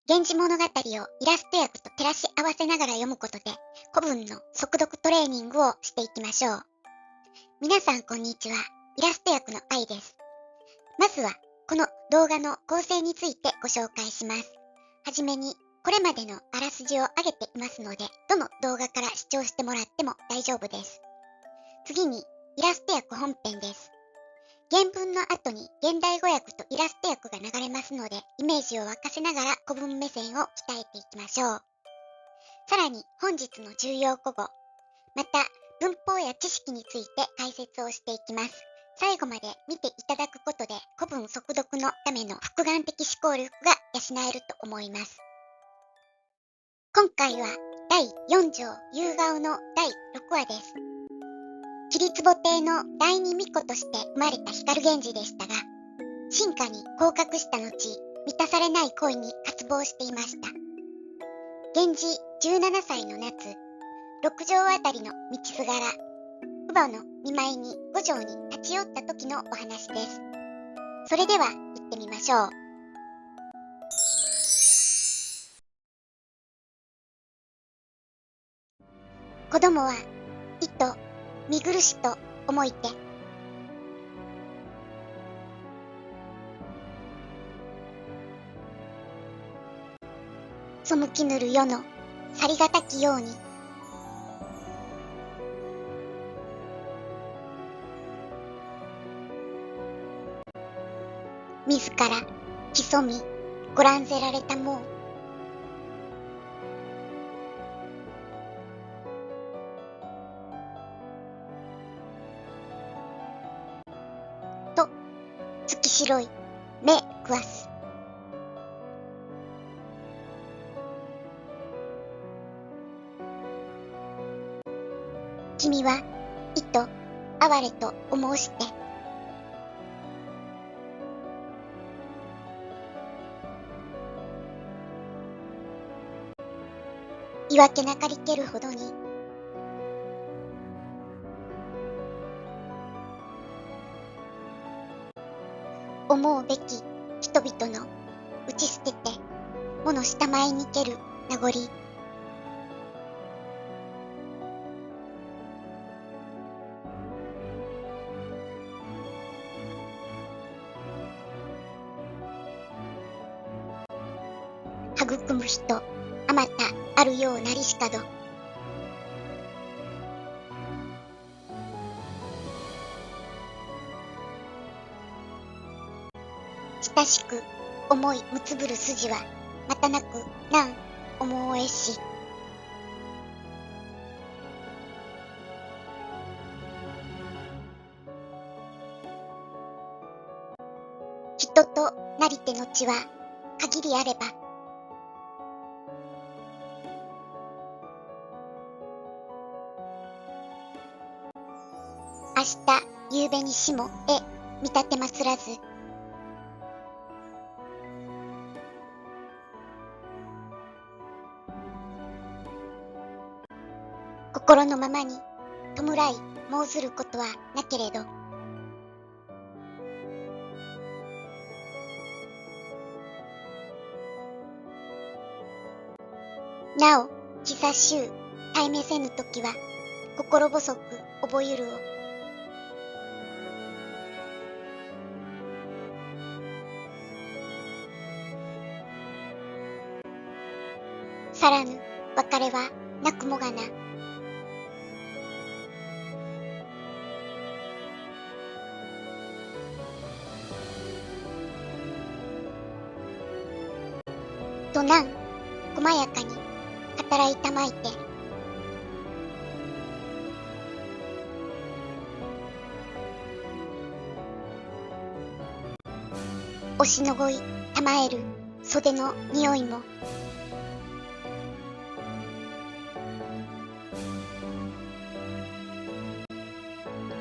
源氏物語をイラスト訳と照らし合わせながら読むことで古文の速読トレーニングをしていきましょう。皆さんこんにちは。イラスト訳の愛です。まずはこの動画の構成についてご紹介します。はじめにこれまでのあらすじを上げていますので、どの動画から視聴してもらっても大丈夫です。次にイラスト訳本編です。原文の後に現代語訳とイラスト訳が流れますので、イメージを沸かせながら古文目線を鍛えていきましょう。さらに本日の重要古語、また文法や知識について解説をしていきます。最後まで見ていただくことで古文速読のための複眼的思考力が養えると思います。今回は第4条夕顔の第6話です。桐壺亭の第二巫女として生まれた光源氏でしたが、進化に降格した後、満たされない恋に渇望していました。源氏17歳の夏、六条あたりの道すがら、乳母の見舞いに五条に立ち寄った時のお話です。それでは行ってみましょう。子供は、意図、見苦しと思いて、背きぬる世の去りがたきように、自ら潜みご覧ぜられたもう、と月白い目食わす。君は意と哀れと申して、言わけなかりけるほどに、思うべき人々の打ち捨てて物下前にける名残、育む人あまたあるようなりしかど、親しく思いむつぶる筋はまたなくなん思おえし、人となりての地は限りあれば、明日夕べにしも見立てますらず、心のままに弔い申ずることはなけれど、なお久しゅう対めせぬときは心細く覚ゆるを、さらぬ別れはなくもがな、となん細やかに語らいたまいて、押しのごいたまえる袖の匂いも、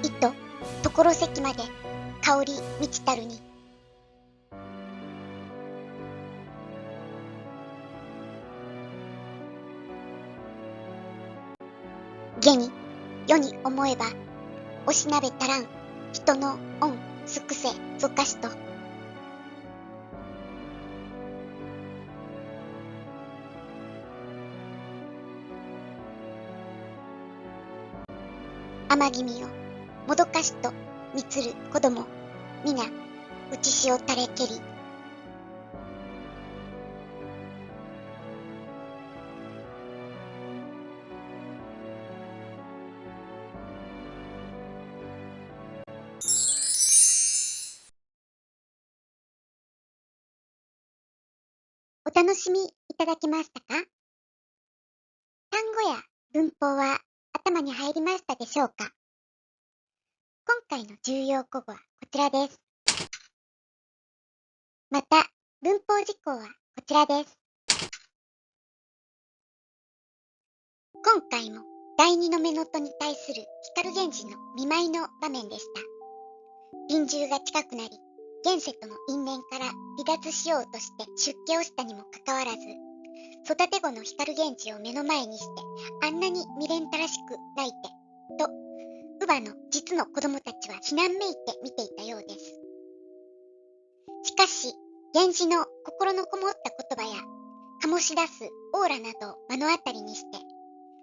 いと所席まで香り満ちたるに、げに世に思えばおしなべたらん人の恩すくせぞかしと、天君よ、もどかしとみつる子供、皆、打ち潮垂れけり。お楽しみいただけましたか？単語や文法は頭に入りましたでしょうか？今回の重要語語はこちらです。また、文法事項はこちらです。今回も第二の目の音に対する光源氏の見舞いの場面でした。臨終が近くなり、現世との因縁から離脱しようとして出家をしたにもかかわらず、育て子の光源氏を目の前にして、あんなに未練たらしく泣いて、と、乳母の実の子供たちは非難めいて見ていたようです。しかし、源氏の心のこもった言葉や、醸し出すオーラなどを目の当たりにして、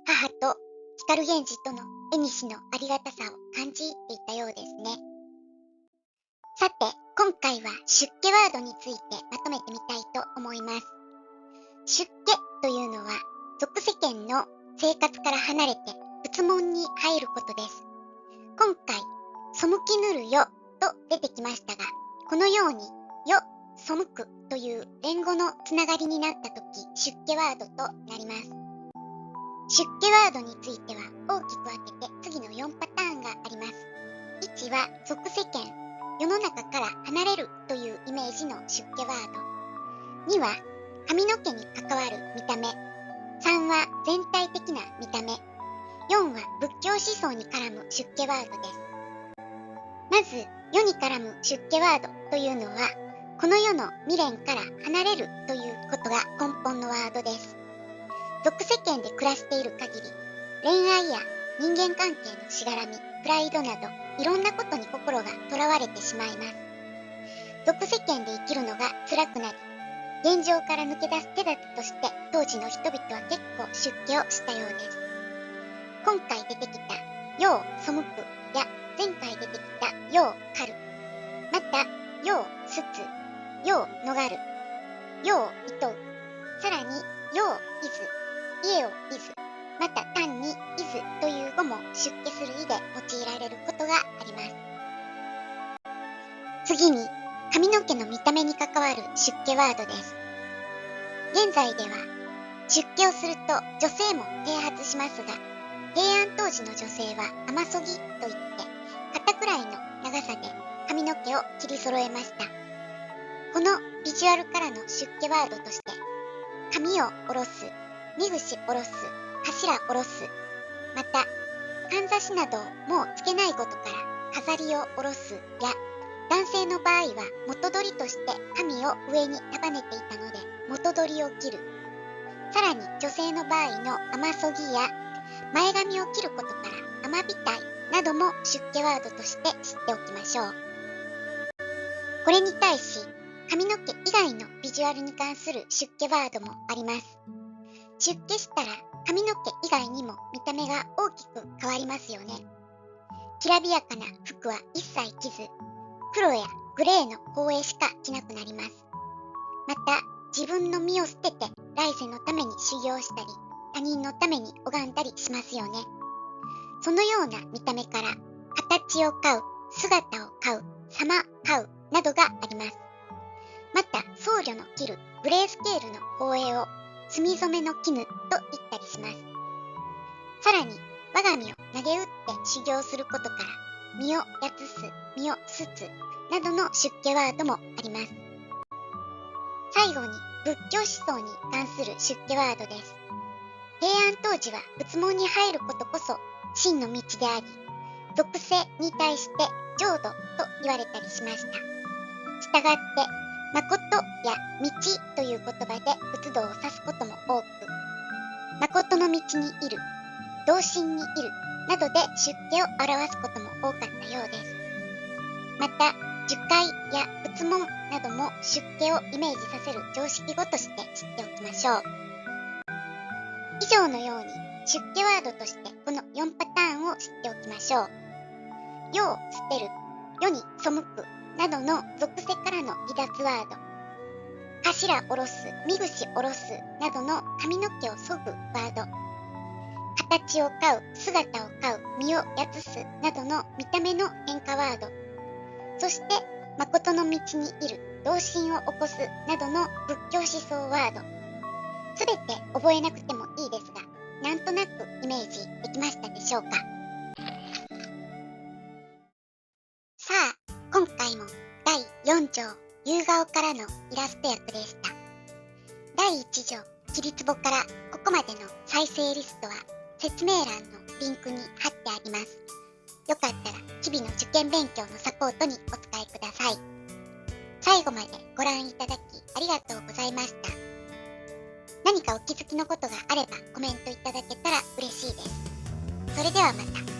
母と光源氏との縁のありがたさを感じていたようですね。さて、今回は出家ワードについてまとめてみたいと思います。出家というのは、俗世間の生活から離れて仏門に入ることです。今回、背きぬるよと出てきましたが、このように、よ、背くという連語のつながりになったとき、出家ワードとなります。出家ワードについては大きく分けて次の4パターンがあります。1は俗世間、世の中から離れるというイメージの出家ワード。2は髪の毛に関わる見た目。3は全体的な見た目。4は仏教思想に絡む出家ワードです。まず、世に絡む出家ワードというのは、この世の未練から離れるということが根本のワードです。俗世間で暮らしている限り、恋愛や人間関係のしがらみ、プライドなど、いろんなことに心がとらわれてしまいます。俗世間で生きるのが辛くなり、現状から抜け出す手立てとして当時の人々は結構出家をしたようです。今回出てきた世を背くや前回出てきた世を狩る、また世を捨つ、世を逃る、世を厭う、さらに世をいず、家をいず、また単にいずという語も出家する意で用いられることがあります。次に、髪の毛の見た目に関わる出家ワードです。現在では、出家をすると女性も剃髪しますが、平安当時の女性は天そぎといって、肩くらいの長さで髪の毛を切り揃えました。このビジュアルからの出家ワードとして、髪を下ろす、身櫛下ろす、頭下ろす、また、かんざしなどをもうつけないことから飾りを下ろすや、男性の場合は元取りとして髪を上に束ねていたので元取りを切る。さらに女性の場合の天そぎや前髪を切ることから天びたいなども出家ワードとして知っておきましょう。これに対し、髪の毛以外のビジュアルに関する出家ワードもあります。出家したら髪の毛以外にも見た目が大きく変わりますよね。きらびやかな服は一切着ず、黒やグレーの法衣しか着なくなります。また、自分の身を捨てて来世のために修行したり、他人のために拝んだりしますよね。そのような見た目から、形を飼う、姿を飼う、様飼うなどがあります。また、僧侶の着るグレースケールの法衣を墨染めの絹と言ったりします。さらに、我が身を投げ打って修行することから、身をやつす、身をすつなどの出家ワードもあります。最後に仏教思想に関する出家ワードです。平安当時は仏門に入ることこそ真の道であり、俗世に対して浄土と言われたりしました。したがって、誠や道という言葉で仏道を指すことも多く、誠の道にいる、同心にいるなどで出家を表すことも多かったようです。また、樹海や仏門なども出家をイメージさせる常識語として知っておきましょう。以上のように出家ワードとしてこの4パターンを知っておきましょう。世を捨てる、世に背くなどの俗世からの離脱ワード。頭下ろす、身櫛下ろすなどの髪の毛を削ぐワード。形を飼う、姿を飼う、身をやつすなどの見た目の変化ワード。そして、誠の道にいる、同心を起こすなどの仏教思想ワード。すべて覚えなくてもいいですが、なんとなくイメージできましたでしょうか。さあ、今回も第4章、夕顔からのイラスト役でした。第1条、切り壺からここまでの再生リストは説明欄のリンクに貼ってあります。よかったら日々の受験勉強のサポートにお使いください。最後までご覧いただきありがとうございました。何かお気づきのことがあればコメントいただけたら嬉しいです。それではまた。